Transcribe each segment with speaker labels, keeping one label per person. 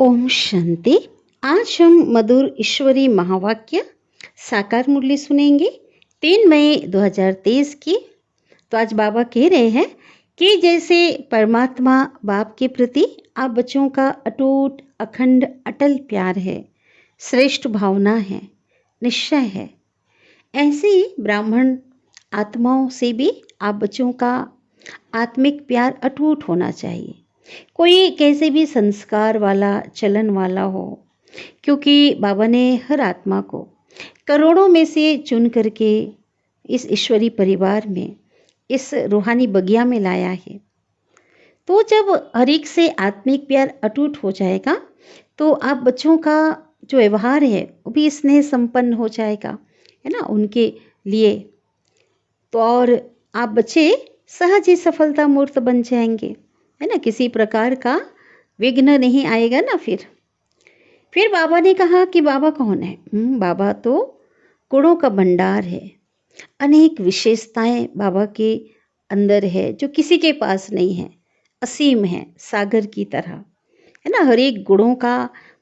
Speaker 1: ओम शांति। आज हम मधुर ईश्वरी महावाक्य साकार मुरली सुनेंगे 3 मई 2023 की। तो आज बाबा कह रहे हैं कि जैसे परमात्मा बाप के प्रति आप बच्चों का अटूट अखंड अटल प्यार है, श्रेष्ठ भावना है, निश्चय है, ऐसे ही ब्राह्मण आत्माओं से भी आप बच्चों का आत्मिक प्यार अटूट होना चाहिए। कोई कैसे भी संस्कार वाला चलन वाला हो, क्योंकि बाबा ने हर आत्मा को करोड़ों में से चुन करके इस ईश्वरी परिवार में, इस रूहानी बगिया में लाया है। तो जब हर एक से आत्मिक प्यार अटूट हो जाएगा तो आप बच्चों का जो व्यवहार है वो भी स्नेह संपन्न हो जाएगा, है ना, उनके लिए। तो और आप बच्चे सहज ही सफलता मूर्त बन जाएंगे, है ना, किसी प्रकार का विघ्न नहीं आएगा ना। फिर बाबा ने कहा कि बाबा कौन है? बाबा तो गुणों का भंडार है। अनेक विशेषताएं बाबा के अंदर है जो किसी के पास नहीं है, असीम है, सागर की तरह, है ना। हर एक गुणों का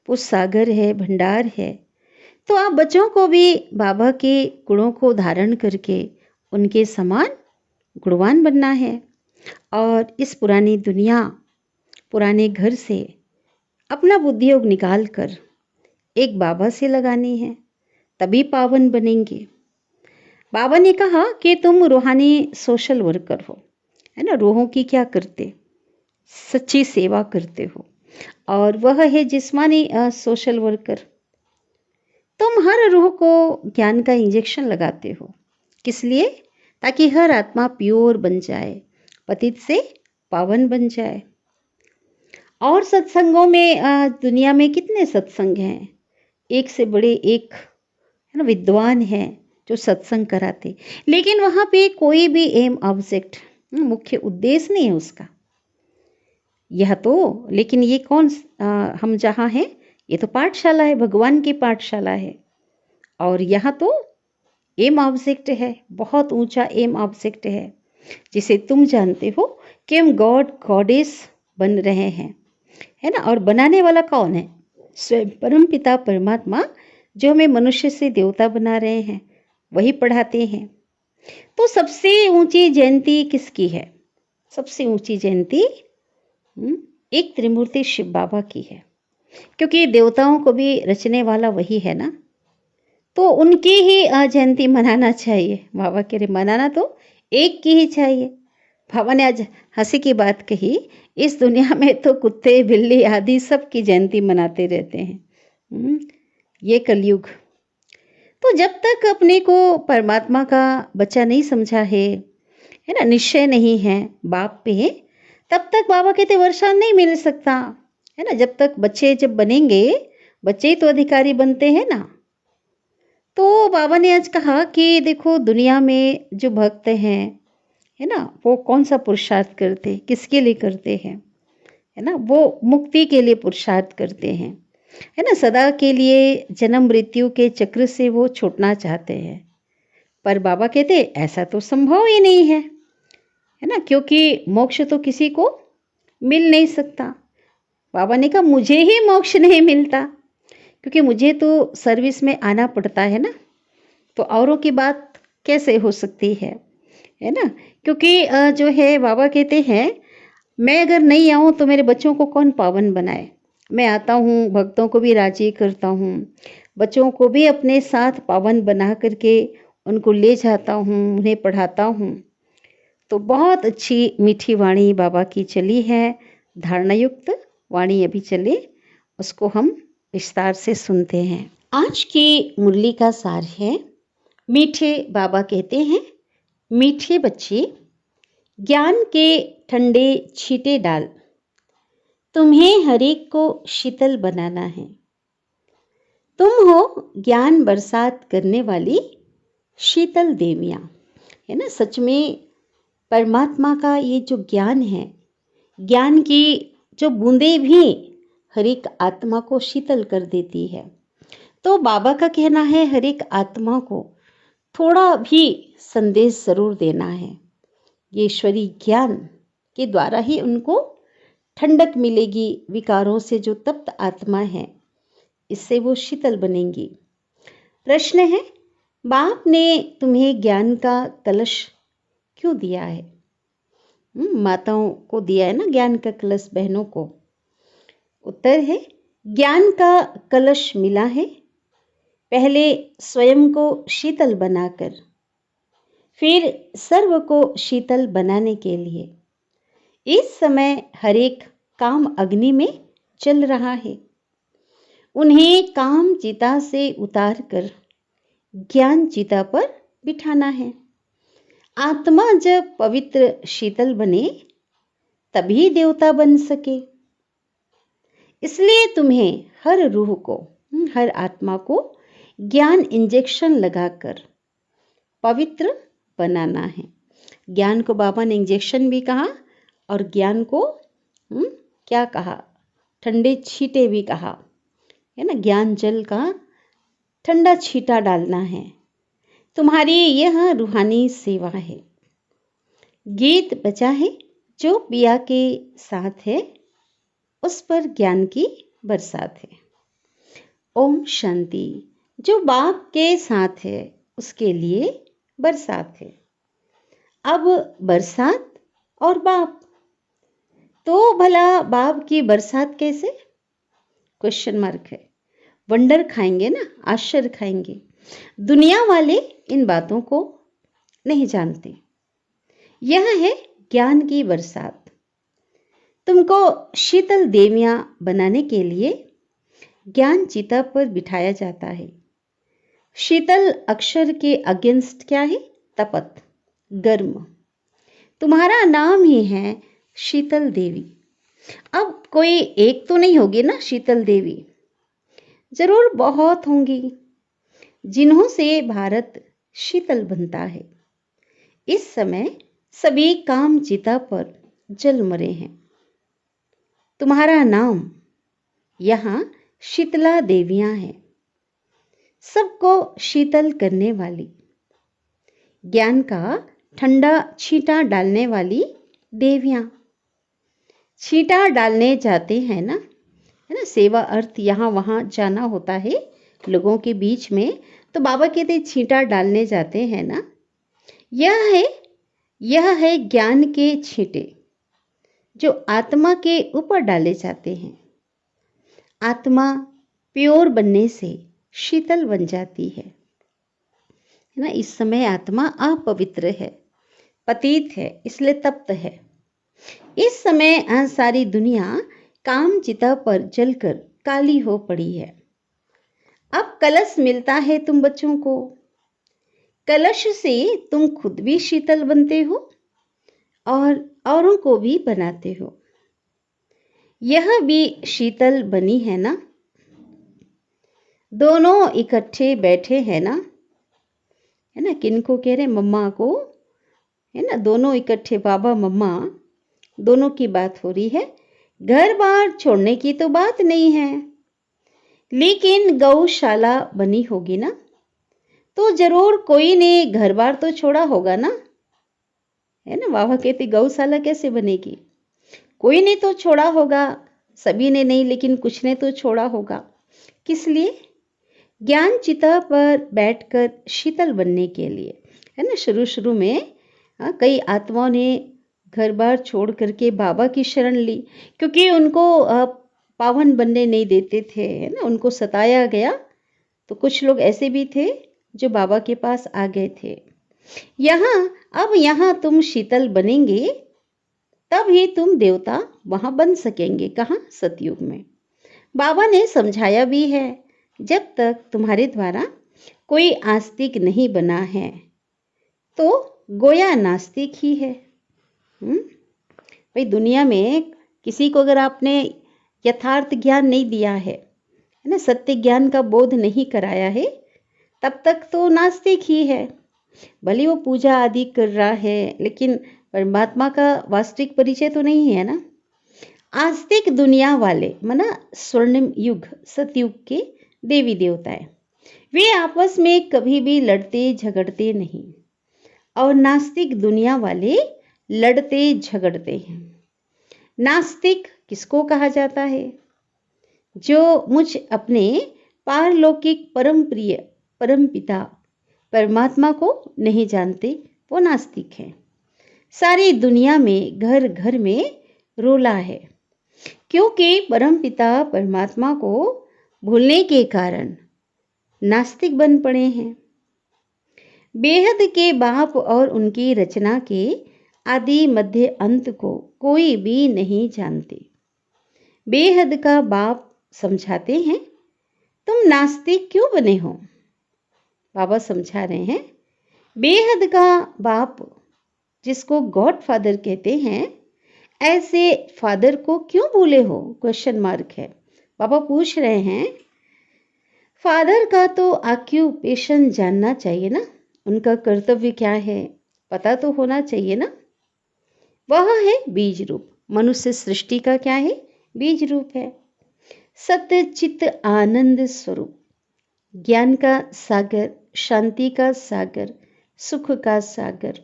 Speaker 1: वो सागर है, भंडार है। तो आप बच्चों को भी बाबा के गुणों को धारण करके उनके समान गुणवान बनना है और इस पुरानी दुनिया, पुराने घर से अपना बुद्धियोग निकाल कर एक बाबा से लगानी है, तभी पावन बनेंगे। बाबा ने कहा कि तुम रूहानी सोशल वर्कर हो, है ना, रूहों की क्या करते? सच्ची सेवा करते हो। और वह है जिस्मानी सोशल वर्कर। तुम हर रूह को ज्ञान का इंजेक्शन लगाते हो। किस लिए? ताकि हर आत्मा प्योर बन जाए, पतित से पावन बन जाए। और सत्संगों में दुनिया में कितने सत्संग हैं, एक से बड़े एक, है ना, विद्वान हैं जो सत्संग कराते, लेकिन वहाँ पे कोई भी एम ऑब्जेक्ट, मुख्य उद्देश्य नहीं है उसका। यह तो, लेकिन ये कौन हम जहाँ हैं, ये तो पाठशाला है, भगवान की पाठशाला है। और यहाँ तो एम ऑब्जेक्ट है, बहुत ऊंचा एम ऑब्जेक्ट है, जिसे तुम जानते हो कि हम गॉड गॉडेस बन रहे हैं, है ना। और बनाने वाला कौन है? स्वयं परम पिता परमात्मा, जो हमें मनुष्य से देवता बना रहे हैं, वही पढ़ाते हैं। तो सबसे ऊंची जयंती किसकी है? सबसे ऊंची जयंती एक त्रिमूर्ति शिव बाबा की है, क्योंकि देवताओं को भी रचने वाला वही है ना। तो उनकी ही जयंती मनाना चाहिए। बाबा कह रहे मनाना तो एक की ही चाहिए। बाबा ने आज हंसी की बात कही, इस दुनिया में तो कुत्ते बिल्ली आदि सब की जयंती मनाते रहते हैं। ये कलयुग। तो जब तक अपने को परमात्मा का बच्चा नहीं समझा है ना, निश्चय नहीं है बाप पे, तब तक बाबा कहते वरदान नहीं मिल सकता, है ना। जब तक बच्चे जब बनेंगे, बच्चे ही तो अधिकारी बनते हैं ना। तो बाबा ने आज कहा कि देखो दुनिया में जो भक्त हैं, है ना, वो कौन सा पुरुषार्थ करते, किसके लिए करते हैं, है ना। वो मुक्ति के लिए पुरुषार्थ करते हैं, है ना। सदा के लिए जन्म मृत्यु के चक्र से वो छूटना चाहते हैं। पर बाबा कहते ऐसा तो संभव ही नहीं है ना, क्योंकि मोक्ष तो किसी को मिल नहीं सकता। बाबा ने कहा मुझे ही मोक्ष नहीं मिलता, क्योंकि मुझे तो सर्विस में आना पड़ता है ना। तो औरों की बात कैसे हो सकती है ना। क्योंकि जो है बाबा कहते हैं मैं अगर नहीं आऊँ तो मेरे बच्चों को कौन पावन बनाए। मैं आता हूँ, भक्तों को भी राजी करता हूँ, बच्चों को भी अपने साथ पावन बना करके उनको ले जाता हूँ, उन्हें पढ़ाता हूँ। तो बहुत अच्छी मीठी वाणी बाबा की चली है, धारणायुक्त वाणी अभी चले, उसको हम विस्तार से सुनते हैं। आज की मुरली का सार है, मीठे बाबा कहते हैं, मीठे बच्चे ज्ञान के ठंडे छींटे डाल, तुम्हें हर एक को शीतल बनाना है। तुम हो ज्ञान बरसात करने वाली शीतल देवियाँ, है ना। सच में परमात्मा का ये जो ज्ञान है, ज्ञान की जो बूंदें भी हर एक आत्मा को शीतल कर देती है। तो बाबा का कहना है हर एक आत्मा को थोड़ा भी संदेश जरूर देना है। ये ईश्वरी ज्ञान के द्वारा ही उनको ठंडक मिलेगी। विकारों से जो तप्त आत्मा है, इससे वो शीतल बनेंगी। प्रश्न है, बाप ने तुम्हें ज्ञान का कलश क्यों दिया है? माताओं को दिया है ना ज्ञान का कलश, बहनों को। उत्तर है, ज्ञान का कलश मिला है पहले स्वयं को शीतल बनाकर, फिर सर्व को शीतल बनाने के लिए। इस समय हर एक काम अग्नि में चल रहा है। उन्हें काम चिता से उतार कर ज्ञान चिता पर बिठाना है। आत्मा जब पवित्र शीतल बने तभी देवता बन सके। इसलिए तुम्हें हर रूह को, हर आत्मा को ज्ञान इंजेक्शन लगाकर पवित्र बनाना है। ज्ञान को बाबा ने इंजेक्शन भी कहा और ज्ञान को क्या कहा, ठंडे छींटे भी कहा, है ना। ज्ञान जल का ठंडा छींटा डालना है। तुम्हारी यह रूहानी सेवा है। गीत बजा है, जो पिया के साथ है उस पर ज्ञान की बरसात है। ओम शांति। जो बाप के साथ है उसके लिए बरसात है। अब बरसात और बाप, तो भला बाप की बरसात कैसे? क्वेश्चन मार्क है। वंडर खाएंगे ना, आश्चर्य खाएंगे। दुनिया वाले इन बातों को नहीं जानते। यह है ज्ञान की बरसात। तुमको शीतल देवियां बनाने के लिए ज्ञान चिता पर बिठाया जाता है। शीतल अक्षर के अगेंस्ट क्या है? तपत, गर्म। तुम्हारा नाम ही है शीतल देवी। अब कोई एक तो नहीं होगी ना शीतल देवी, जरूर बहुत होंगी जिन्हों से भारत शीतल बनता है। इस समय सभी काम चिता पर जल मरे हैं। तुम्हारा नाम यहाँ शीतला देवियां हैं, सबको शीतल करने वाली, ज्ञान का ठंडा छींटा डालने वाली देवियां। छींटा डालने जाते हैं ना, है ना। सेवा अर्थ यहाँ वहाँ जाना होता है लोगों के बीच में, तो बाबा कहते छींटा डालने जाते हैं ना। यह है ज्ञान के छींटे जो आत्मा के ऊपर डाले जाते हैं। आत्मा प्योर बनने से शीतल बन जाती है ना। इस समय आत्मा अपवित्र है, पतित है, इसलिए तप्त है। इस समय सारी दुनिया काम चिता पर जलकर काली हो पड़ी है। अब कलश मिलता है तुम बच्चों को। कलश से तुम खुद भी शीतल बनते हो और औरों को भी बनाते हो। यह भी शीतल बनी है ना। दोनों इकट्ठे बैठे हैं ना, है ना। किनको कह रहे? मम्मा को, है ना। दोनों इकट्ठे, बाबा मम्मा दोनों की बात हो रही है। घर बार छोड़ने की तो बात नहीं है, लेकिन गौशाला बनी होगी ना, तो जरूर कोई ने घर बार तो छोड़ा होगा ना, है ना। बाबा कहते गौशाला कैसे बनेगी? कोई ने तो छोड़ा होगा, सभी ने नहीं, लेकिन कुछ ने तो छोड़ा होगा। किस लिए? ज्ञान चिता पर बैठकर शीतल बनने के लिए, है ना। शुरू शुरू में कई आत्माओं ने घर बार छोड़ करके बाबा की शरण ली, क्योंकि उनको पावन बनने नहीं देते थे, है ना। उनको सताया गया, तो कुछ लोग ऐसे भी थे जो बाबा के पास आ गए थे। अब यहाँ तुम शीतल बनेंगे, तब ही तुम देवता वहां बन सकेंगे। कहाँ? सतयुग में। बाबा ने समझाया भी है, जब तक तुम्हारे द्वारा कोई आस्तिक नहीं बना है तो गोया नास्तिक ही है। भाई दुनिया में किसी को अगर आपने यथार्थ ज्ञान नहीं दिया है ना, सत्य ज्ञान का बोध नहीं कराया है, तब तक तो नास्तिक ही है। भले वो पूजा आदि कर रहा है, लेकिन परमात्मा का वास्तविक परिचय तो नहीं है ना। आस्तिक दुनिया वाले माना स्वर्णिम युग, सतयुग के देवी देवताएं, वे आपस में कभी भी लड़ते झगड़ते नहीं, और नास्तिक दुनिया वाले लड़ते झगड़ते हैं। नास्तिक किसको कहा जाता है? जो मुझ अपने पारलौकिक परम प्रिय परम पिता परमात्मा को नहीं जानते वो नास्तिक है। सारी दुनिया में घर घर में रोला है, क्योंकि परम पिता परमात्मा को भूलने के कारण नास्तिक बन पड़े हैं। बेहद के बाप और उनकी रचना के आदि मध्य अंत को कोई भी नहीं जानते। बेहद का बाप समझाते हैं, तुम नास्तिक क्यों बने हो? बाबा समझा रहे हैं, बेहद का बाप जिसको गॉड फादर कहते हैं, ऐसे फादर को क्यों भूले हो? क्वेश्चन मार्क है। बाबा पूछ रहे हैं, फादर का तो ऑक्यूपेशन जानना चाहिए ना, उनका कर्तव्य क्या है पता तो होना चाहिए ना। वह है बीज रूप। मनुष्य सृष्टि का क्या है? बीज रूप है। सत्य चित्त आनंद स्वरूप, ज्ञान का सागर, शांति का सागर, सुख का सागर,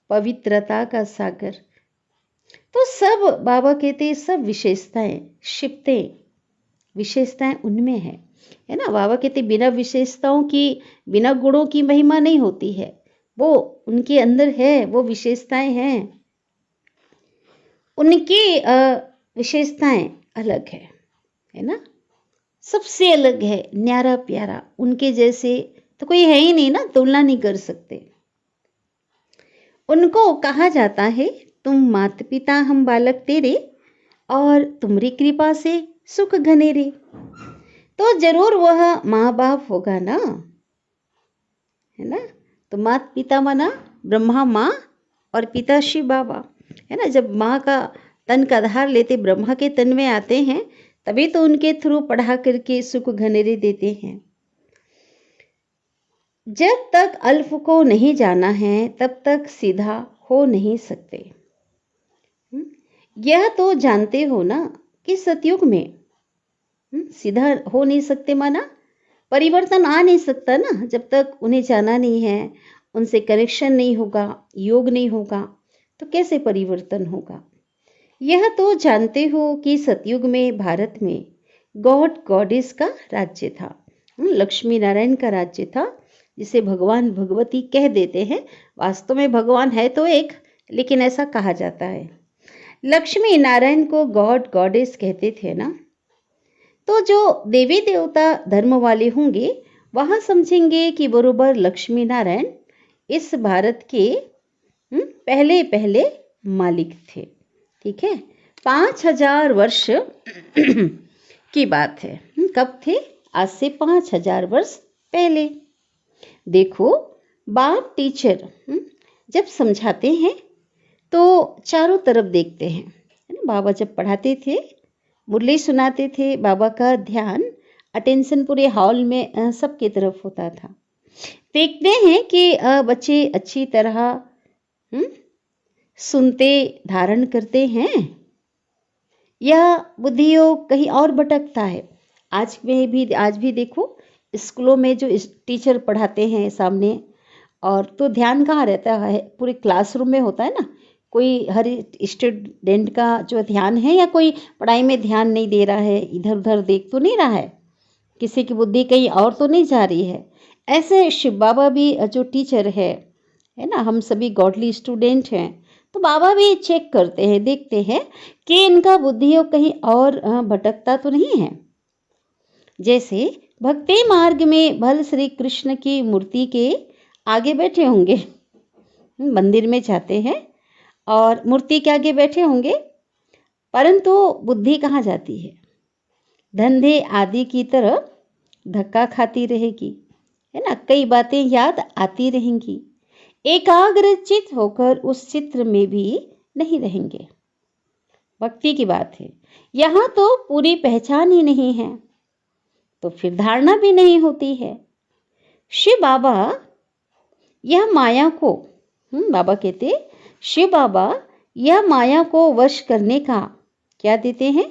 Speaker 1: पवित्रता का सागर। तो सब बाबा कहते सब विशेषताएं, शिफ्तें, विशेषताएं उनमें है ना। बाबा कहते बिना विशेषताओं की, बिना गुणों की महिमा नहीं होती है। वो उनके अंदर है, वो विशेषताएं हैं। उनकी विशेषताएं अलग है ना। सबसे अलग है, न्यारा प्यारा। उनके जैसे तो कोई है ही नहीं ना, तुलना नहीं कर सकते। उनको कहा जाता है, तुम मात पिता हम बालक तेरे, और तुम्हारी कृपा से सुख घनेरे। तो जरूर वह माँ बाप होगा ना, है ना। तो मात पिता माना ब्रह्मा माँ और पिता शिव बाबा, है ना। जब माँ का तन का आधार लेते ब्रह्मा के तन में आते हैं, तभी तो उनके थ्रू पढ़ा करके सुख घनेरे देते हैं। जब तक अल्फ को नहीं जाना है, तब तक सीधा हो नहीं सकते। यह तो जानते हो ना कि सतयुग में सीधा हो नहीं सकते, माना परिवर्तन आ नहीं सकता ना। जब तक उन्हें जाना नहीं है, उनसे कनेक्शन नहीं होगा, योग नहीं होगा, तो कैसे परिवर्तन होगा। यह तो जानते हो कि सतयुग में भारत में गॉड गॉडेस का राज्य था, लक्ष्मी नारायण का राज्य था, जिसे भगवान भगवती कह देते हैं। वास्तव में भगवान है तो एक, लेकिन ऐसा कहा जाता है। लक्ष्मी नारायण को गॉड गॉडेस कहते थे ना। तो जो देवी देवता धर्म वाले होंगे, वहाँ समझेंगे कि बरोबर लक्ष्मी नारायण इस भारत के पहले पहले मालिक थे। ठीक है, 5000 वर्ष की बात है। कब थे? आज से 5000 वर्ष पहले। देखो, बाप टीचर जब समझाते हैं तो चारों तरफ देखते हैं, है ना। बाबा जब पढ़ाते थे, मुरली सुनाते थे, बाबा का ध्यान, अटेंशन पूरे हॉल में सबकी तरफ होता था। देखते हैं कि बच्चे अच्छी तरह सुनते, धारण करते हैं, या बुद्धियोग कहीं और भटकता है। आज भी देखो, स्कूलों में जो टीचर पढ़ाते हैं सामने, और तो ध्यान कहाँ रहता है? पूरे क्लासरूम में होता है ना। कोई हर स्टूडेंट का जो ध्यान है, या कोई पढ़ाई में ध्यान नहीं दे रहा है, इधर उधर देख तो नहीं रहा है, किसी की बुद्धि कहीं और तो नहीं जा रही है। ऐसे शिव बाबा भी जो टीचर है ना, हम सभी गॉडली स्टूडेंट हैं, तो बाबा भी चेक करते हैं, देखते हैं कि इनका बुद्धियोग कहीं और भटकता तो नहीं है। जैसे भक्ति मार्ग में भल श्री कृष्ण की मूर्ति के आगे बैठे होंगे, मंदिर में जाते हैं और मूर्ति के आगे बैठे होंगे, परंतु बुद्धि कहाँ जाती है? धंधे आदि की तरफ धक्का खाती रहेगी, है ना। कई बातें याद आती रहेंगी, एकाग्र चित्त होकर उस चित्र में भी नहीं रहेंगे। भक्ति की बात है, यहाँ तो पूरी पहचान ही नहीं है, तो फिर धारणा भी नहीं होती है। शिव बाबा यह माया को, बाबा कहते शिव बाबा यह माया को वश करने का क्या देते हैं?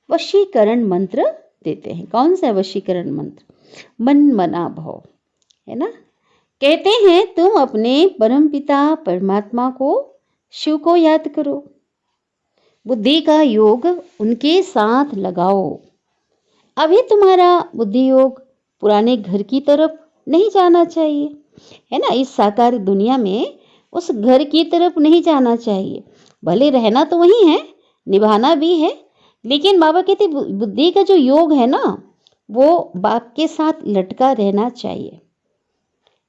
Speaker 1: वशीकरण मंत्र देते हैं। कौन सा वशीकरण मंत्र? मन मना भाव, है ना। कहते हैं तुम अपने परमपिता परमात्मा को, शिव को याद करो। बुद्धि का योग उनके साथ लगाओ। अभी तुम्हारा बुद्धि योग पुराने घर की तरफ नहीं जाना चाहिए, है ना। इस साकार दुनिया में उस घर की तरफ नहीं जाना चाहिए। भले रहना तो वही है, निभाना भी है, लेकिन बाबा कहते बुद्धि का जो योग है ना, वो बाप के साथ लटका रहना चाहिए,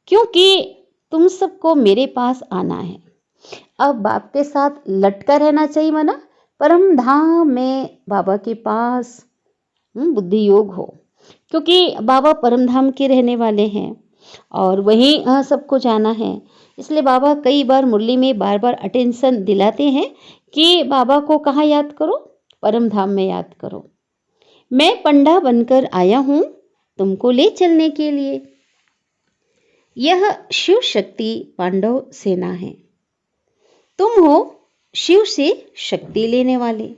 Speaker 1: क्योंकि तुम सबको मेरे पास आना है। अब बाप के साथ लटका रहना चाहिए, माना परम धाम में बाबा के पास बुद्धि योग हो, क्योंकि बाबा परम धाम के रहने वाले हैं और वहीं सबको जाना है। इसलिए बाबा कई बार मुरली में बार बार अटेंशन दिलाते हैं कि बाबा को कहाँ याद करो, परम धाम में याद करो। मैं पंडा बनकर आया हूँ तुमको ले चलने के लिए। यह शिव शक्ति पांडव सेना है। तुम हो शिव से शक्ति लेने वाले।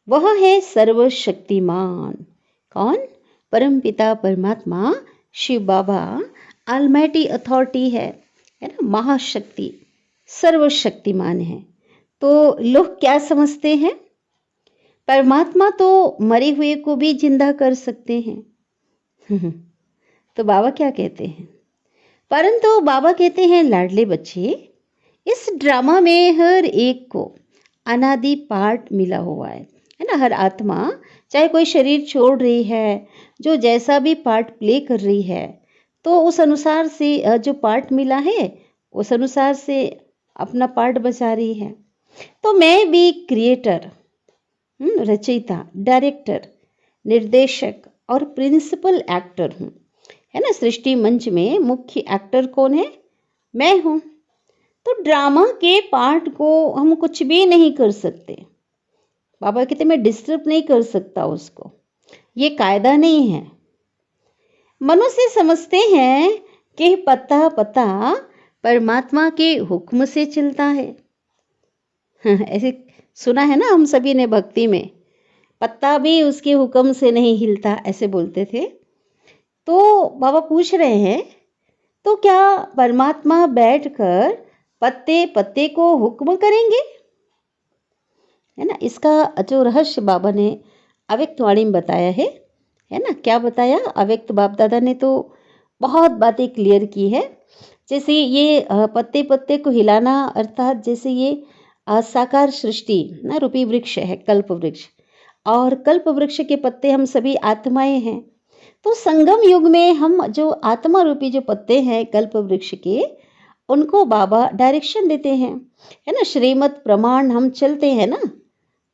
Speaker 1: वह है सर्वशक्तिमान। कौन? परमपिता परमात्मा शिव बाबा ऑलमाइटी अथॉरिटी है ना, महाशक्ति, सर्वशक्तिमान है। तो लोग क्या समझते हैं? परमात्मा तो मरे हुए को भी जिंदा कर सकते हैं। तो बाबा क्या कहते हैं? परंतु बाबा कहते हैं, लाडले बच्चे, इस ड्रामा में हर एक को अनादि पार्ट मिला हुआ है ना। हर आत्मा चाहे कोई शरीर छोड़ रही है, जो जैसा भी पार्ट प्ले कर रही है, तो उस अनुसार से जो पार्ट मिला है उस अनुसार से अपना पार्ट बजा रही है। तो मैं भी क्रिएटर, रचयिता, डायरेक्टर, निर्देशक और प्रिंसिपल एक्टर हूँ, है ना। सृष्टि मंच में मुख्य एक्टर कौन है? मैं हूँ। तो ड्रामा के पार्ट को हम कुछ भी नहीं कर सकते। बाबा कहते मैं डिस्टर्ब नहीं कर सकता उसको, ये कायदा नहीं है। मनुष्य समझते हैं कि पता परमात्मा के हुक्म से चलता है। ऐसे सुना है ना हम सभी ने भक्ति में, पत्ता भी उसके हुक्म से नहीं हिलता, ऐसे बोलते थे। तो बाबा पूछ रहे हैं, तो क्या परमात्मा बैठकर पत्ते पत्ते को हुक्म करेंगे? है ना। इसका जो रहस्य बाबा ने अव्यक्त वाणी में बताया है ना। क्या बताया? अव्यक्त बाप दादा ने तो बहुत बातें क्लियर की है। जैसे ये पत्ते पत्ते को हिलाना, अर्थात जैसे ये साकार सृष्टि ना रूपी वृक्ष है, कल्प वृक्ष, और कल्प वृक्ष के पत्ते हम सभी आत्माएं हैं। तो संगम युग में हम जो आत्मा रूपी जो पत्ते हैं कल्प वृक्ष के, उनको बाबा डायरेक्शन देते हैं, है ना। श्रीमत प्रमाण हम चलते हैं ना।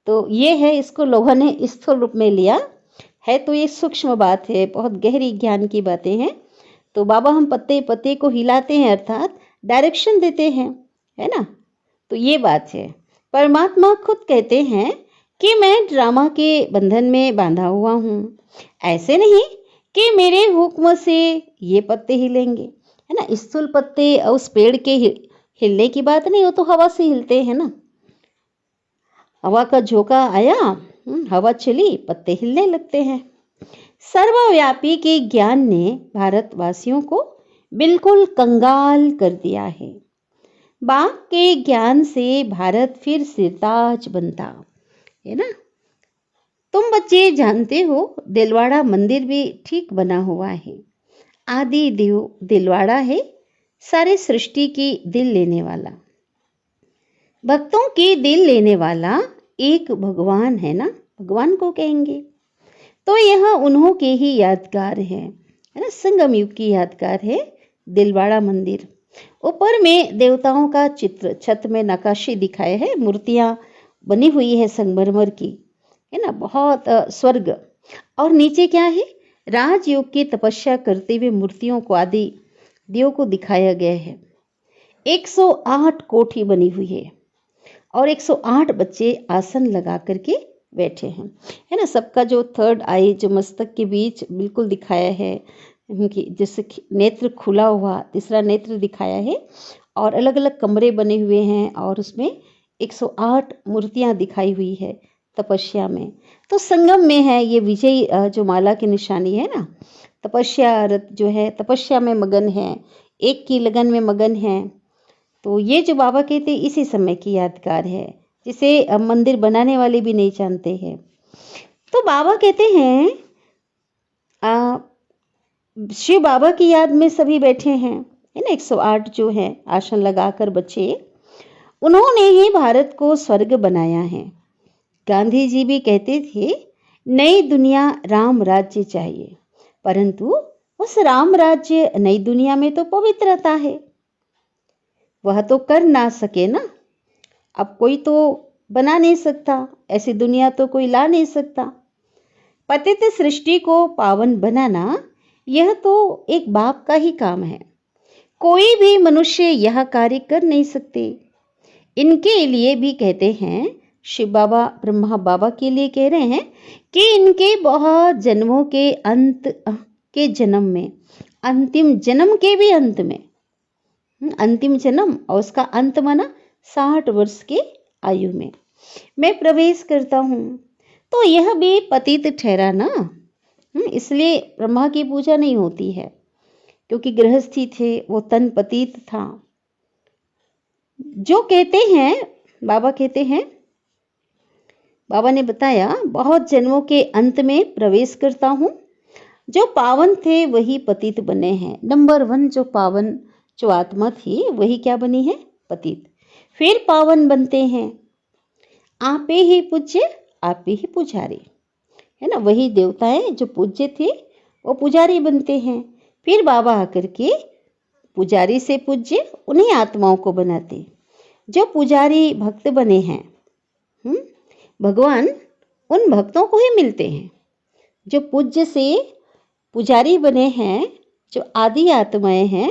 Speaker 1: तो ये है, इसको लोगों ने स्थूल रूप में लिया है, तो ये सूक्ष्म बात है, बहुत गहरी ज्ञान की बातें हैं। तो बाबा हम पत्ते पत्ते को हिलाते हैं, अर्थात डायरेक्शन देते हैं, है ना। तो ये बात है। परमात्मा खुद कहते हैं कि मैं ड्रामा के बंधन में बांधा हुआ हूँ। ऐसे नहीं कि मेरे हुक्म से ये पत्ते हिलेंगे, है ना। स्थूल पत्ते उस पेड़ के हिलने की बात नहीं, वो तो हवा से हिलते हैं ना। हवा का झोंका आया, हवा चली, पत्ते हिलने लगते हैं। सर्वव्यापी के ज्ञान ने भारतवासियों को बिल्कुल कंगाल कर दिया है। बाप के ज्ञान से भारत फिर सिरताज बनता, है ना। तुम बच्चे जानते हो दिलवाड़ा मंदिर भी ठीक बना हुआ है। आदि देव दिलवाड़ा है, सारे सृष्टि की दिल लेने वाला, भक्तों की दिल लेने वाला एक भगवान है ना, भगवान को कहेंगे। तो यह उन्हों के ही यादगार है ना। संगम युग की यादगार है दिलवाड़ा मंदिर। ऊपर में देवताओं का चित्र, छत में नक्काशी दिखाए है, मूर्तियां बनी हुई है संगमरमर की, है ना, बहुत स्वर्ग। और नीचे क्या है? राजयोग की तपस्या करते हुए मूर्तियों को, आदि देव को दिखाया गया है। 108 कोठी बनी हुई है और 108 बच्चे आसन लगा करके बैठे हैं, है ना। सबका जो थर्ड आई, जो मस्तक के बीच बिल्कुल दिखाया है, उनकी जैसे नेत्र खुला हुआ, तीसरा नेत्र दिखाया है, और अलग अलग कमरे बने हुए हैं, और उसमें 108 मूर्तियां दिखाई हुई है तपस्या में। तो संगम में है ये विजय, जो माला की निशानी है ना, तपस्या रत जो है तपस्या में मगन है, एक की लगन में मगन है। तो ये जो बाबा कहते इसी समय की यादगार है, जिसे मंदिर बनाने वाले भी नहीं जानते हैं। तो बाबा कहते हैं शिव बाबा की याद में सभी बैठे हैं, है ना। 108 जो है आसन लगाकर बच्चे, उन्होंने ही भारत को स्वर्ग बनाया है। गांधी जी भी कहते थे नई दुनिया राम राज्य चाहिए, परंतु उस राम राज्य नई दुनिया में तो पवित्रता है, वह तो कर ना सके ना। अब कोई तो बना नहीं सकता, ऐसी दुनिया तो कोई ला नहीं सकता। पतित सृष्टि को पावन बनाना यह तो एक बाप का ही काम है, कोई भी मनुष्य यह कार्य कर नहीं सकते। इनके लिए भी कहते हैं, शिव बाबा ब्रह्मा बाबा के लिए कह रहे हैं कि इनके बहुत जन्मों के अंत के जन्म में, अंतिम जन्म के भी अंत में, अंतिम जन्म और उसका अंत माना 60 वर्ष की आयु में मैं प्रवेश करता हूँ, तो यह भी पतित ठहरा ना। इसलिए ब्रह्मा की पूजा नहीं होती है, क्योंकि गृहस्थी थे, वो तन पतित था। जो कहते हैं, बाबा कहते हैं, बाबा ने बताया बहुत जन्मों के अंत में प्रवेश करता हूँ, जो पावन थे वही पतित बने हैं। नंबर 1 जो पावन जो आत्मा थी वही क्या बनी है, पतित, फिर पावन बनते हैं। आप ही पूज्य आप ही पुजारी, है ना। वही देवताएं जो पूज्य थे वो पुजारी बनते हैं, फिर बाबा आकर के पुजारी से पूज्य उन्हीं आत्माओं को बनाते। जो पुजारी भक्त बने हैं, भगवान उन भक्तों को ही मिलते हैं। जो पूज्य से पुजारी बने हैं, जो आदि आत्माएं हैं,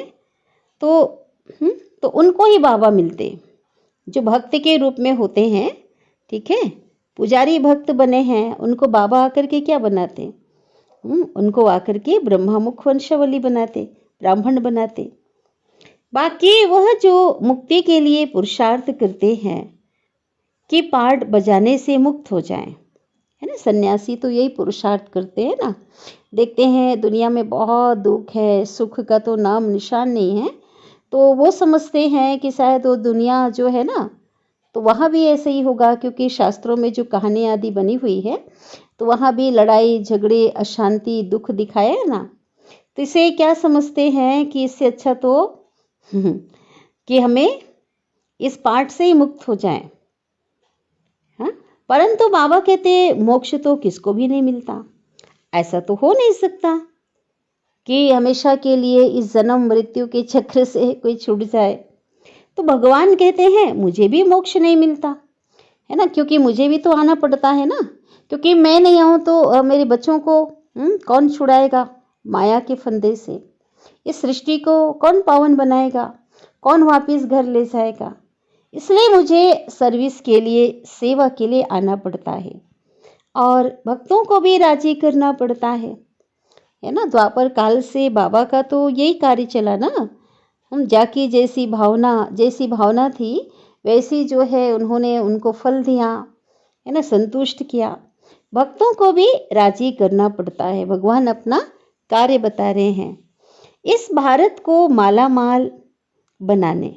Speaker 1: तो उनको ही बाबा मिलते, जो भक्त के रूप में होते हैं। ठीक है, पुजारी भक्त बने हैं, उनको बाबा आकर के क्या बनाते, उनको आकर के ब्रह्ममुख वंशावली बनाते, ब्राह्मण बनाते। बाकी वह जो मुक्ति के लिए पुरुषार्थ करते हैं कि पाठ बजाने से मुक्त हो जाएं, है ना। सन्यासी तो यही पुरुषार्थ करते हैं ना। देखते हैं दुनिया में बहुत दुख है, सुख का तो नाम निशान नहीं है, तो वो समझते हैं कि शायद वो दुनिया जो है ना, तो वहाँ भी ऐसे ही होगा, क्योंकि शास्त्रों में जो कहानी आदि बनी हुई है तो वहाँ भी लड़ाई झगड़े अशांति दुख दिखाया है ना। तो इसे क्या समझते हैं कि इससे अच्छा तो कि हमें इस पाठ से ही मुक्त हो जाए। हाँ, परंतु बाबा कहते मोक्ष तो किसको भी नहीं मिलता, ऐसा तो हो नहीं सकता कि हमेशा के लिए इस जन्म मृत्यु के चक्र से कोई छूट जाए। तो भगवान कहते हैं मुझे भी मोक्ष नहीं मिलता, है ना, क्योंकि मुझे भी तो आना पड़ता है ना, क्योंकि मैं नहीं आऊँ तो मेरे बच्चों को कौन छुड़ाएगा माया के फंदे से, इस सृष्टि को कौन पावन बनाएगा, कौन वापस घर ले जाएगा। इसलिए मुझे सर्विस के लिए, सेवा के लिए आना पड़ता है और भक्तों को भी राजी करना पड़ता है ना। द्वापर काल से बाबा का तो यही कार्य चला ना। हम जाकी जैसी भावना थी वैसी जो है उन्होंने उनको फल दिया, है ना, संतुष्ट किया। भक्तों को भी राजी करना पड़ता है। भगवान अपना कार्य बता रहे हैं, इस भारत को मालामाल बनाने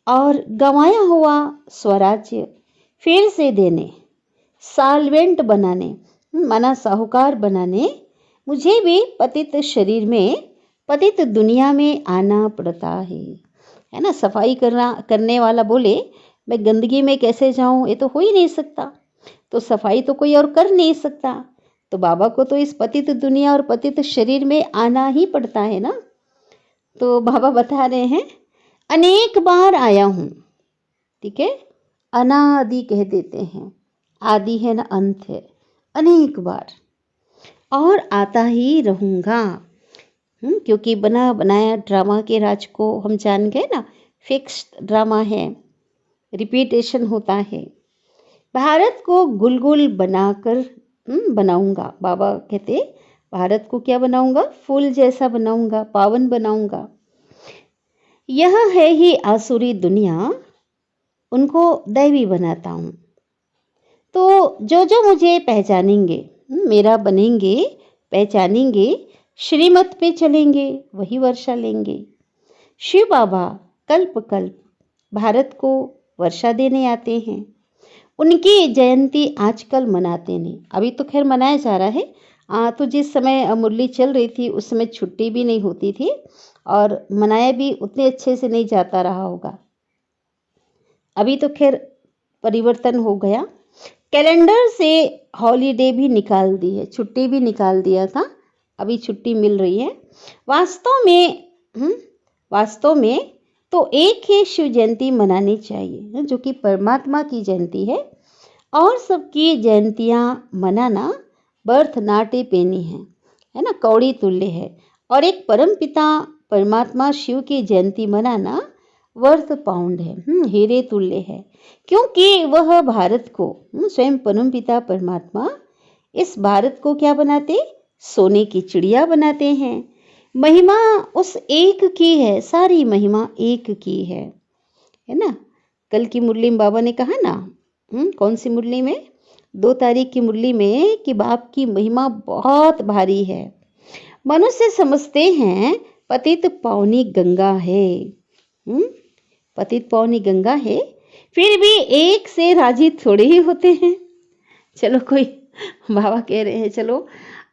Speaker 1: और गंवाया हुआ स्वराज्य फिर से देने, साल्वेंट बनाने, माना साहूकार बनाने, मुझे भी पतित शरीर में, पतित दुनिया में आना पड़ता है ना। सफाई करने वाला बोले मैं गंदगी में कैसे जाऊं, ये तो हो ही नहीं सकता, तो सफाई तो कोई और कर नहीं सकता, तो बाबा को तो इस पतित दुनिया और पतित शरीर में आना ही पड़ता है ना। तो बाबा बता रहे हैं अनेक बार आया हूं, ठीक है, अनादि कह देते हैं, आदि है ना अंत है, अनेक बार और आता ही रहूंगा। क्योंकि बना बनाया ड्रामा के राज को हम जान गए ना, फिक्स्ड ड्रामा है, रिपीटेशन होता है। भारत को गुलगुल बनाकर बनाऊंगा। बाबा कहते भारत को क्या बनाऊंगा, फूल जैसा बनाऊंगा, पावन बनाऊंगा। यह है ही आसुरी दुनिया, उनको दैवी बनाता हूँ। तो जो जो मुझे पहचानेंगे, मेरा बनेंगे, पहचानेंगे, श्रीमत पे चलेंगे, वही वर्षा लेंगे। शिव बाबा कल्प कल्प भारत को वर्षा देने आते हैं। उनकी जयंती आजकल मनाते नहीं, अभी तो खैर मनाया जा रहा है। तो जिस समय मुरली चल रही थी उस समय छुट्टी भी नहीं होती थी और मनाया भी उतने अच्छे से नहीं जाता रहा होगा। अभी तो खैर परिवर्तन हो गया, कैलेंडर से हॉलीडे भी निकाल दी है, छुट्टी भी निकाल दिया था, अभी छुट्टी मिल रही है। वास्तव में वास्तव में तो एक ही शिव जयंती मनानी चाहिए जो कि परमात्मा की जयंती है, और सबकी जयंतियाँ मनाना बर्थ नाटे पेनी है ना, कौड़ी तुल्य है। और एक परम पिता परमात्मा शिव की जयंती मनाना वर्थ पाउंड है, हीरे तुल्य है, क्योंकि वह भारत को स्वयं परम पिता परमात्मा इस भारत को क्या बनाते, सोने की चिड़िया बनाते हैं। महिमा उस एक की है, सारी महिमा एक की है ना। कल की मुरली में बाबा ने कहा ना, कौन सी मुरली में, 2 तारीख की मुरली में, कि बाप की महिमा बहुत भारी है। मनुष्य समझते हैं पतित पावनी गंगा है, पतित पावनी गंगा है, फिर भी एक से राजी थोड़े ही होते हैं। चलो कोई बाबा कह रहे हैं, चलो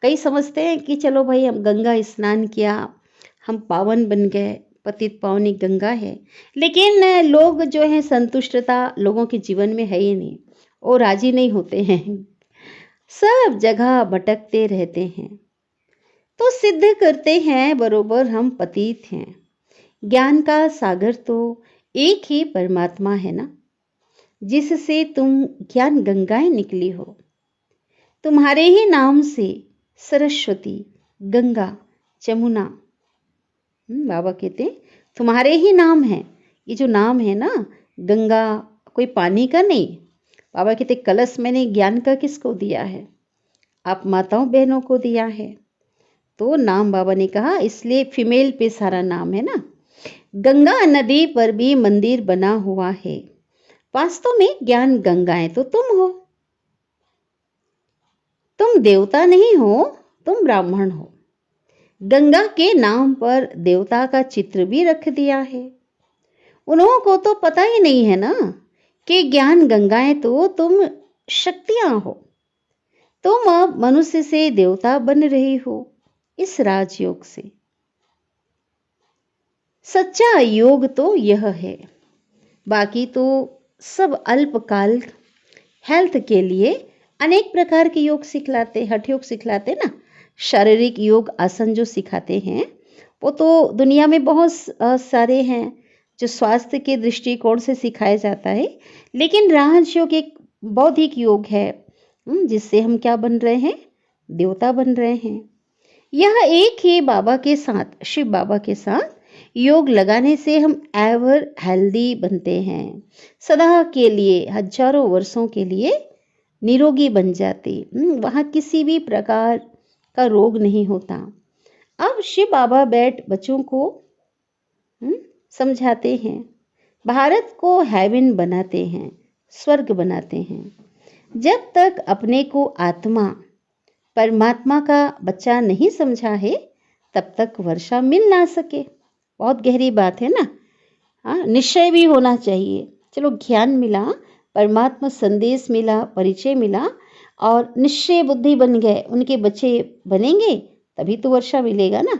Speaker 1: कई समझते हैं कि चलो भाई हम गंगा स्नान किया, हम पावन बन गए, पतित पावनी गंगा है, लेकिन लोग जो हैं संतुष्टता लोगों के जीवन में है ही नहीं, वो राजी नहीं होते हैं, सब जगह भटकते रहते हैं। तो सिद्ध करते हैं बरोबर हम पतित हैं। ज्ञान का सागर तो एक ही परमात्मा है ना, जिससे तुम ज्ञान गंगाएं निकली हो। तुम्हारे ही नाम से सरस्वती, गंगा, जमुना, बाबा कहते हैं तुम्हारे ही नाम है। ये जो नाम है ना, गंगा कोई पानी का नहीं, बाबा कहते कलश मैंने ज्ञान का किसको दिया है, आप माताओं बहनों को दिया है। तो नाम बाबा ने कहा, इसलिए फीमेल पे सारा नाम है ना। गंगा नदी पर भी मंदिर बना हुआ है, वास्तव में ज्ञान गंगाएं तो तुम हो। तुम देवता नहीं हो, तुम ब्राह्मण हो। गंगा के नाम पर देवता का चित्र भी रख दिया है। उन्हों को तो पता ही नहीं है ना कि ज्ञान गंगाएं तो तुम शक्तियां हो। तुम अब मनुष्य से देवता बन रही हो इस राजयोग से। सच्चा योग तो यह है, बाकी तो सब अल्पकाल हेल्थ के लिए अनेक प्रकार के योग सिखलाते, हठ योग सिखलाते ना, शारीरिक योग आसन जो सिखाते हैं वो तो दुनिया में बहुत सारे हैं जो स्वास्थ्य के दृष्टिकोण से सिखाया जाता है, लेकिन राजयोग एक बौद्धिक योग है जिससे हम क्या बन रहे हैं, देवता बन रहे हैं। यह एक ही बाबा के साथ, शिव बाबा के साथ योग लगाने से हम एवर हेल्दी बनते हैं, सदा के लिए, हजारों वर्षों के लिए निरोगी बन जाते। वहाँ किसी भी प्रकार का रोग नहीं होता। अब शिव बाबा बैठ बच्चों को समझाते हैं, भारत को हेवन बनाते हैं, स्वर्ग बनाते हैं। जब तक अपने को आत्मा परमात्मा का बच्चा नहीं समझा है तब तक वर्षा मिल ना सके। बहुत गहरी बात है ना। हाँ, निश्चय भी होना चाहिए। चलो ज्ञान मिला, परमात्मा संदेश मिला, परिचय मिला और निश्चय बुद्धि बन गए, उनके बच्चे बनेंगे तभी तो वर्षा मिलेगा ना,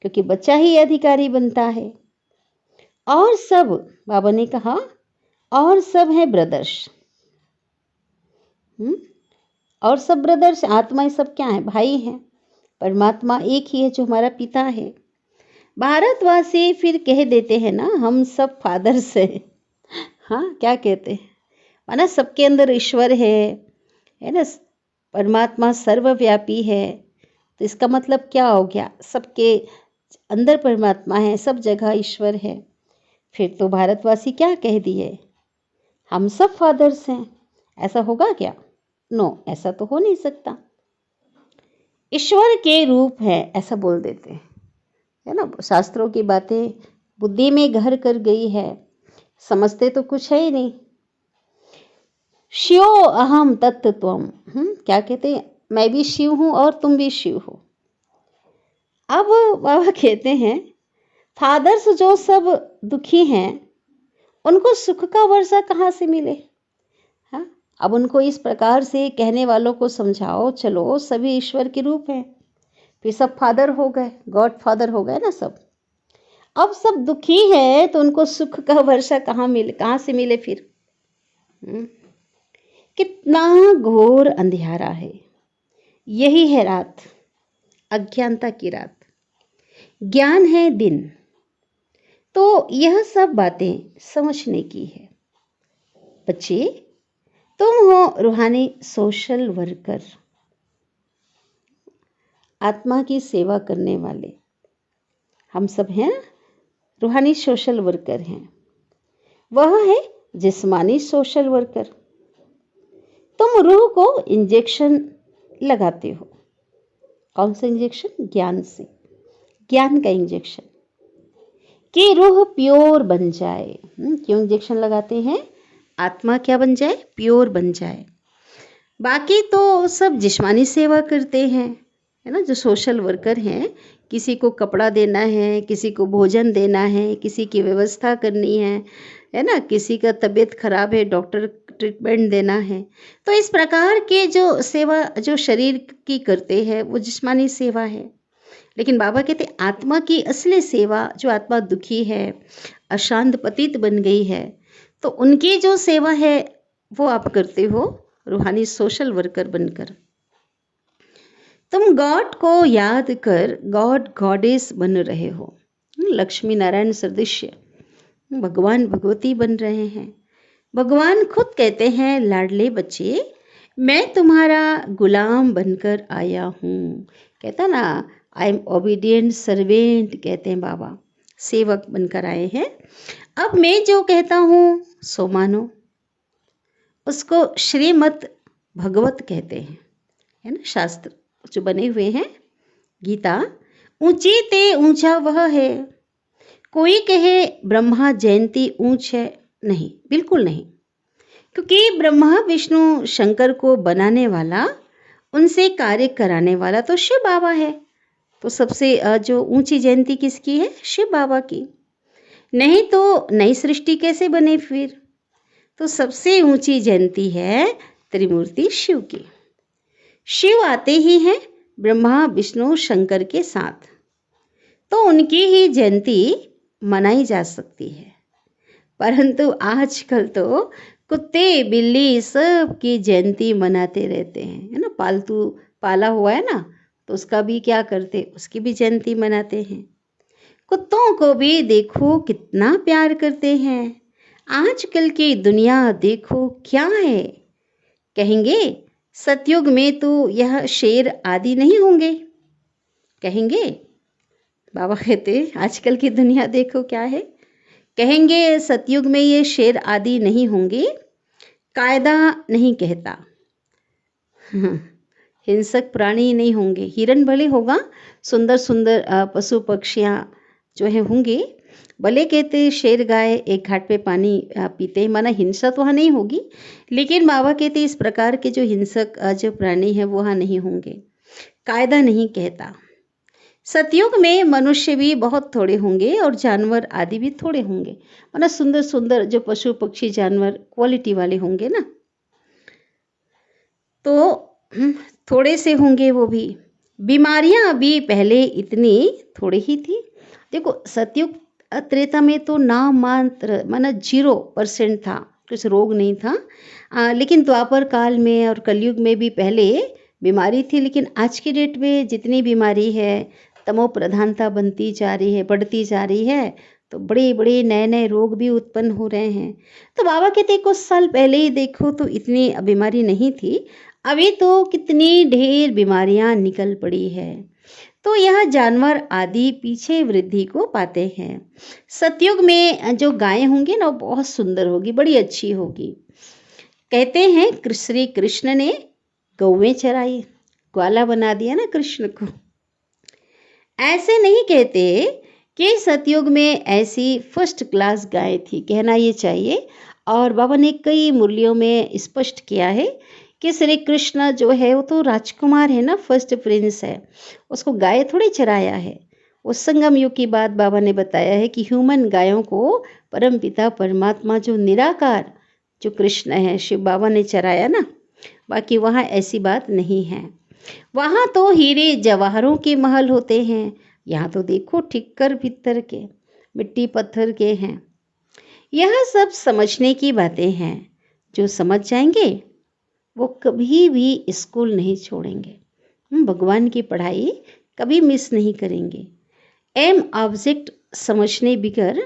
Speaker 1: क्योंकि बच्चा ही अधिकारी बनता है। और सब, बाबा ने कहा, और सब है ब्रदर्स। और सब ब्रदर्स, आत्मा ये सब क्या है, भाई हैं। परमात्मा एक ही है जो हमारा पिता है। भारतवासी फिर कह देते हैं ना, हम सब फादर्स हैं। हाँ, क्या कहते हैं, माना सबके अंदर ईश्वर है ना, परमात्मा सर्वव्यापी है। तो इसका मतलब क्या हो गया, सबके अंदर परमात्मा है, सब जगह ईश्वर है। फिर तो भारतवासी क्या कह दिए, हम सब फादर्स हैं। ऐसा होगा क्या? नो, ऐसा तो हो नहीं सकता। ईश्वर के रूप है ऐसा बोल देते हैं, है ना। शास्त्रों की बातें बुद्धि में घर कर गई है, समझते तो कुछ है ही नहीं। शिव अहम तत्त्वम, क्या कहते हैं, मैं भी शिव हूँ और तुम भी शिव हो। अब बाबा कहते हैं फादर्स जो सब दुखी हैं उनको सुख का वर्षा कहाँ से मिले। हाँ, अब उनको इस प्रकार से कहने वालों को समझाओ, चलो सभी ईश्वर के रूप हैं, फिर सब फादर हो गए, गॉड फादर हो गए ना सब। अब सब दुखी है तो उनको सुख का वर्षा कहाँ से मिले फिर? कितना घोर अंधियारा है। यही है रात, अज्ञानता की रात। ज्ञान है दिन। तो यह सब बातें समझने की है। बच्चे, तुम हो रूहानी सोशल वर्कर, आत्मा की सेवा करने वाले। हम सब हैं रूहानी सोशल वर्कर हैं। वह है जिस्मानी सोशल वर्कर। तुम रूह को इंजेक्शन लगाते हो। कौन सा इंजेक्शन? ज्ञान से, ज्ञान का इंजेक्शन, कि रूह प्योर बन जाए। क्यों इंजेक्शन लगाते हैं? आत्मा क्या बन जाए? प्योर बन जाए। बाकी तो सब जिस्मानी सेवा करते हैं, है ना, जो सोशल वर्कर हैं। किसी को कपड़ा देना है, किसी को भोजन देना है, किसी की व्यवस्था करनी है ना, किसी का तबीयत खराब है, डॉक्टर ट्रीटमेंट देना है। तो इस प्रकार के जो सेवा जो शरीर की करते हैं वो जिस्मानी सेवा है। लेकिन बाबा कहते आत्मा की असली सेवा, जो आत्मा दुखी है, अशांत पतित बन गई है, तो उनकी जो सेवा है वो आप करते हो रूहानी सोशल वर्कर बनकर। तुम गॉड को याद कर गॉड गॉडेस बन रहे हो, लक्ष्मी नारायण सदृश्य भगवान भगवती बन रहे हैं। भगवान खुद कहते हैं, लाडले बच्चे, मैं तुम्हारा गुलाम बनकर आया हूँ। कहता ना, आई एम ओबीडियंट सर्वेंट, कहते हैं बाबा, सेवक बनकर आए हैं। अब मैं जो कहता हूँ सो मानो। उसको श्रीमद् भगवत कहते हैं, है ना, शास्त्र जो बने हुए हैं, गीता। ऊंची ते ऊंचा वह है। कोई कहे ब्रह्मा जयंती ऊंच है, नहीं, बिल्कुल नहीं। क्योंकि ब्रह्मा विष्णु शंकर को बनाने वाला, उनसे कार्य कराने वाला तो शिव बाबा है। तो सबसे जो ऊंची जयंती किसकी है? शिव बाबा की। नहीं तो नई सृष्टि कैसे बने फिर? तो सबसे ऊंची जयंती है त्रिमूर्ति शिव की। शिव आते ही हैं ब्रह्मा विष्णु शंकर के साथ, तो उनकी ही जयंती मनाई जा सकती है। परंतु आजकल तो कुत्ते बिल्ली सब की जयंती मनाते रहते हैं, है ना, पालतू पाला हुआ है ना, तो उसका भी क्या करते, उसकी भी जयंती मनाते हैं। कुत्तों को भी देखो कितना प्यार करते हैं। आजकल की दुनिया देखो क्या है। कहेंगे सतयुग में तो यह शेर आदि नहीं होंगे, कहेंगे। बाबा कहते आजकल की दुनिया देखो क्या है। कहेंगे सतयुग में ये शेर आदि नहीं होंगे। कायदा नहीं कहता, हिंसक प्राणी नहीं होंगे। हिरन भले होगा, सुंदर सुंदर पशु पक्षियाँ जो है होंगे, भले कहते शेर गाय एक घाट पे पानी पीते, माना हिंसा तो वहाँ नहीं होगी। लेकिन बाबा कहते इस प्रकार के जो हिंसक जो प्राणी हैं वो वहाँ नहीं होंगे। कायदा नहीं कहता। सतयुग में मनुष्य भी बहुत थोड़े होंगे और जानवर आदि भी थोड़े होंगे, माना सुंदर सुंदर जो पशु पक्षी जानवर क्वालिटी वाले होंगे ना, तो थोड़े से होंगे वो भी। बीमारियां भी पहले इतनी थोड़ी ही थी। देखो सतयुग त्रेता में तो नाम मात्र माना 0% था, कुछ रोग नहीं था। लेकिन द्वापर काल में और कलयुग में भी पहले बीमारी थी। लेकिन आज की डेट में जितनी बीमारी है, तमो प्रधानता बनती जा रही है, बढ़ती जा रही है, तो बड़े बड़े नए नए रोग भी उत्पन्न हो रहे हैं। तो बाबा कहते कुछ साल पहले ही देखो तो इतनी बीमारी नहीं थी, अभी तो कितनी ढेर बीमारियां निकल पड़ी है। तो यह जानवर आदि पीछे वृद्धि को पाते हैं। सतयुग में जो गायें होंगी ना, वो बहुत सुंदर होगी, बड़ी अच्छी होगी। कहते हैं श्री कृष्ण ने गौवें चराई, ग्वाला बना दिया ना कृष्ण को। ऐसे नहीं कहते कि सतयुग में ऐसी फर्स्ट क्लास गाय थी, कहना ये चाहिए। और बाबा ने कई मुरलियों में स्पष्ट किया है कि श्री कृष्ण जो है वो तो राजकुमार है ना, फर्स्ट प्रिंस है, उसको गाय थोड़ी चराया है। उस संगम युग की बात बाबा ने बताया है कि ह्यूमन गायों को परमपिता परमात्मा जो निराकार जो कृष्ण है, शिव बाबा ने चराया ना। बाकी वहाँ ऐसी बात नहीं है। वहाँ तो हीरे जवाहरों के महल होते हैं। यहाँ तो देखो ठिक्कर भित्तर के, मिट्टी पत्थर के हैं। यह सब समझने की बातें हैं। जो समझ जाएंगे वो कभी भी स्कूल नहीं छोड़ेंगे। भगवान की पढ़ाई कभी मिस नहीं करेंगे। एम ऑब्जेक्ट समझने बिगर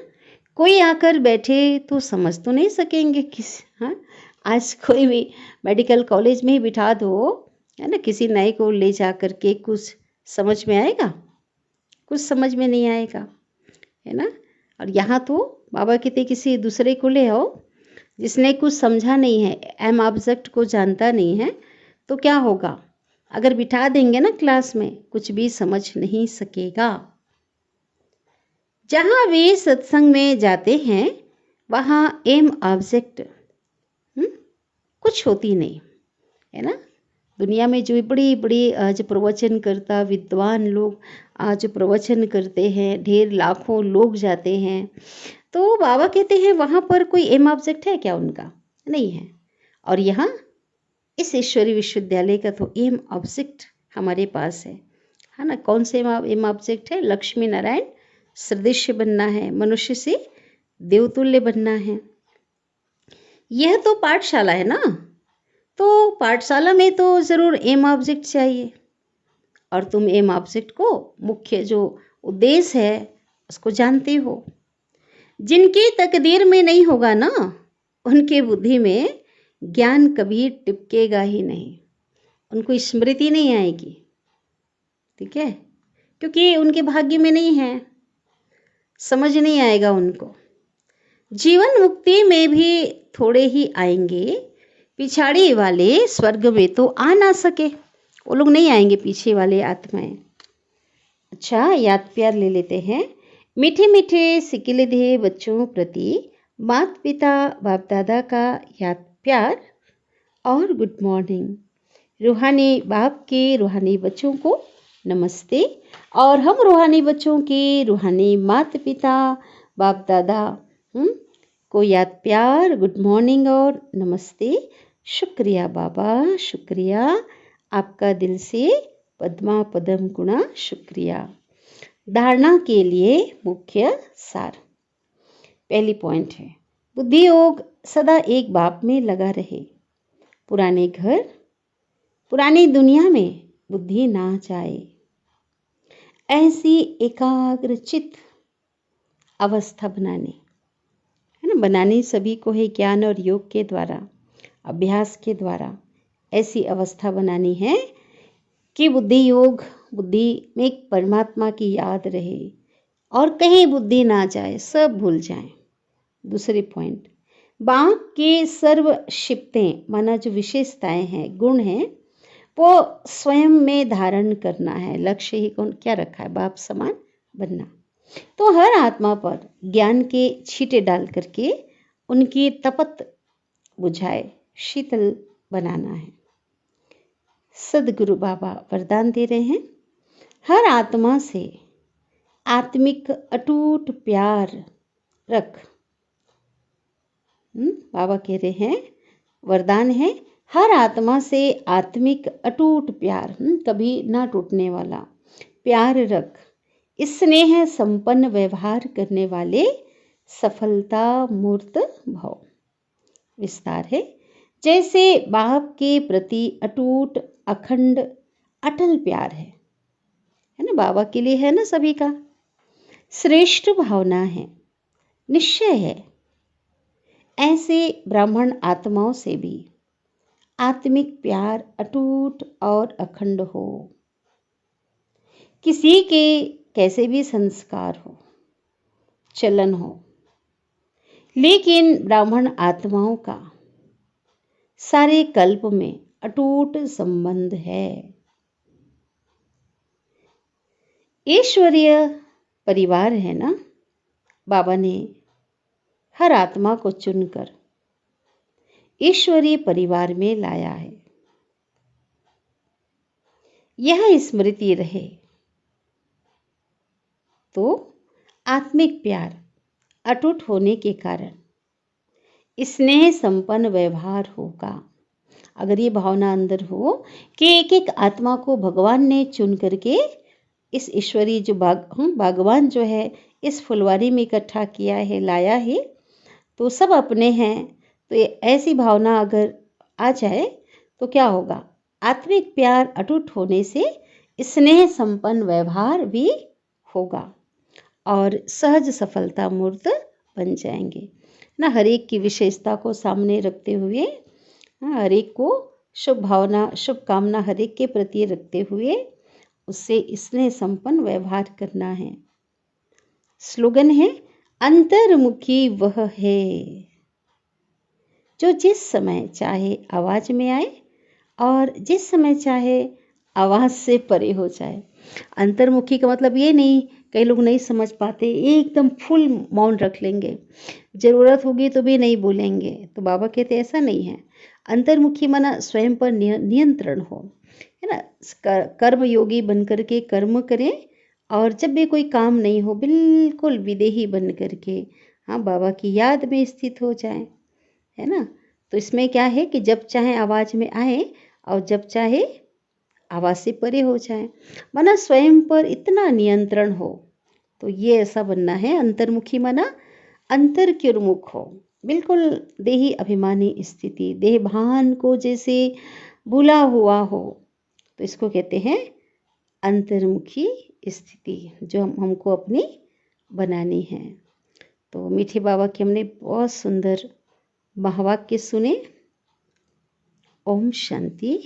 Speaker 1: कोई आकर बैठे तो समझ तो नहीं सकेंगे किस। हाँ, आज कोई भी मेडिकल कॉलेज में ही बिठा दो, है ना, किसी नए को ले जा कर के कुछ समझ में आएगा? कुछ समझ में नहीं आएगा, है ना। और यहाँ तो बाबा कहते किसी दूसरे को ले आओ जिसने कुछ समझा नहीं है, एम ऑब्जेक्ट को जानता नहीं है, तो क्या होगा? अगर बिठा देंगे ना क्लास में, कुछ भी समझ नहीं सकेगा। जहाँ वे सत्संग में जाते हैं वहाँ एम ऑब्जेक्ट कुछ होती नहीं, है ना। दुनिया में जो बड़ी बड़ी आज प्रवचन करता विद्वान लोग आज प्रवचन करते हैं, ढेर लाखों लोग जाते हैं, तो बाबा कहते हैं वहाँ पर कोई एम ऑब्जेक्ट है क्या उनका? नहीं है। और यहाँ इस ईश्वरी विश्वविद्यालय का तो एम ऑब्जेक्ट हमारे पास है ना। कौन से एम ऑब्जेक्ट है? लक्ष्मी नारायण सदृश्य बनना है, मनुष्य से देवतुल्य बनना है। यह तो पाठशाला है ना, तो पाठशाला में तो ज़रूर एम ऑब्जेक्ट चाहिए। और तुम एम ऑब्जेक्ट को, मुख्य जो उद्देश्य है, उसको जानते हो। जिनकी तकदीर में नहीं होगा ना, उनके बुद्धि में ज्ञान कभी टिपकेगा ही नहीं, उनको स्मृति नहीं आएगी। ठीक है, क्योंकि उनके भाग्य में नहीं है, समझ नहीं आएगा उनको। जीवन मुक्ति में भी थोड़े ही आएंगे, पिछाड़ी वाले स्वर्ग में तो आ ना सके, वो लोग नहीं आएंगे पीछे वाले आत्माएं। अच्छा, याद प्यार ले लेते हैं। मीठे मीठे सिकिलधे बच्चों प्रति माता पिता बाप दादा का याद प्यार और गुड मॉर्निंग। रूहानी बाप के रूहानी बच्चों को नमस्ते, और हम रूहानी बच्चों के रूहानी माता पिता बाप दादा को याद प्यार, गुड मॉर्निंग और नमस्ते। शुक्रिया बाबा, शुक्रिया, आपका दिल से पद्मा पदम गुणा शुक्रिया। धारणा के लिए मुख्य सार। पहली पॉइंट है, बुद्धि योग सदा एक बाप में लगा रहे। पुराने घर, पुरानी दुनिया में बुद्धि ना जाए। ऐसी एकाग्रचित अवस्था बनाने, है ना, बनानी सभी को है ज्ञान और योग के द्वारा, अभ्यास के द्वारा। ऐसी अवस्था बनानी है कि बुद्धि योग, बुद्धि में एक परमात्मा की याद रहे और कहीं बुद्धि ना जाए, सब भूल जाएं। दूसरी पॉइंट, बाप के सर्व शिफ्तें माना जो विशेषताएं हैं, गुण हैं, वो स्वयं में धारण करना है। लक्ष्य ही कौन क्या रखा है? बाप समान बनना। तो हर आत्मा पर ज्ञान के छींटे डाल करके उनकी तपत बुझाए, शीतल बनाना है। सदगुरु बाबा वरदान दे रहे हैं, हर आत्मा से आत्मिक अटूट प्यार रख। बाबा कह रहे हैं, वरदान है, हर आत्मा से आत्मिक अटूट प्यार, कभी ना टूटने वाला प्यार रख। स्नेह संपन्न व्यवहार करने वाले सफलता मूर्त भव। विस्तार है, जैसे बाप के प्रति अटूट अखंड अटल प्यार है ना, बाबा के लिए है ना, सभी का श्रेष्ठ भावना है, निश्चय है। ऐसे ब्राह्मण आत्माओं से भी आत्मिक प्यार अटूट और अखंड हो। किसी के कैसे भी संस्कार हो, चलन हो, लेकिन ब्राह्मण आत्माओं का सारे कल्प में अटूट संबंध है। ईश्वरीय परिवार है ना, बाबा ने हर आत्मा को चुनकर ईश्वरीय परिवार में लाया है। यह स्मृति रहे तो आत्मिक प्यार अटूट होने के कारण स्नेह संपन्न व्यवहार होगा। अगर ये भावना अंदर हो कि एक एक आत्मा को भगवान ने चुन करके इस ईश्वरी जो बागवान जो है इस फुलवारी में इकट्ठा किया है, लाया है, तो सब अपने हैं। तो ये ऐसी भावना अगर आ जाए तो क्या होगा, आत्मिक प्यार अटूट होने से स्नेह संपन्न व्यवहार भी होगा और सहज सफलता मूर्त बन जाएंगे ना। हर एक की विशेषता को सामने रखते हुए, हर एक को शुभ भावना शुभ कामना हर एक के प्रति रखते हुए उससे स्नेह संपन्न व्यवहार करना है। स्लोगन है, अंतर्मुखी वह है जो जिस समय चाहे आवाज में आए और जिस समय चाहे आवाज से परे हो जाए। अंतर्मुखी का मतलब ये नहीं, कई लोग नहीं समझ पाते, एकदम फुल मौन रख लेंगे, जरूरत होगी तो भी नहीं बोलेंगे। तो बाबा कहते ऐसा नहीं है। अंतर्मुखी माना स्वयं पर नियंत्रण हो, है ना। कर्म योगी बनकर के कर्म करें और जब भी कोई काम नहीं हो बिल्कुल विदेही बन करके बाबा की याद में स्थित हो जाए, है ना। तो इसमें क्या है कि जब चाहे आवाज में आए और जब चाहे आवाज से परे हो जाए, माना स्वयं पर इतना नियंत्रण हो। तो ये ऐसा बनना है। अंतर्मुखी माना अंतर की ओर मुख हो, बिल्कुल देही अभिमानी स्थिति, देह भान को जैसे भूला हुआ हो, तो इसको कहते हैं अंतर्मुखी स्थिति, जो हमको अपनी बनानी है। तो मीठे बाबा के हमने बहुत सुंदर महावाक्य सुने। ओम शांति।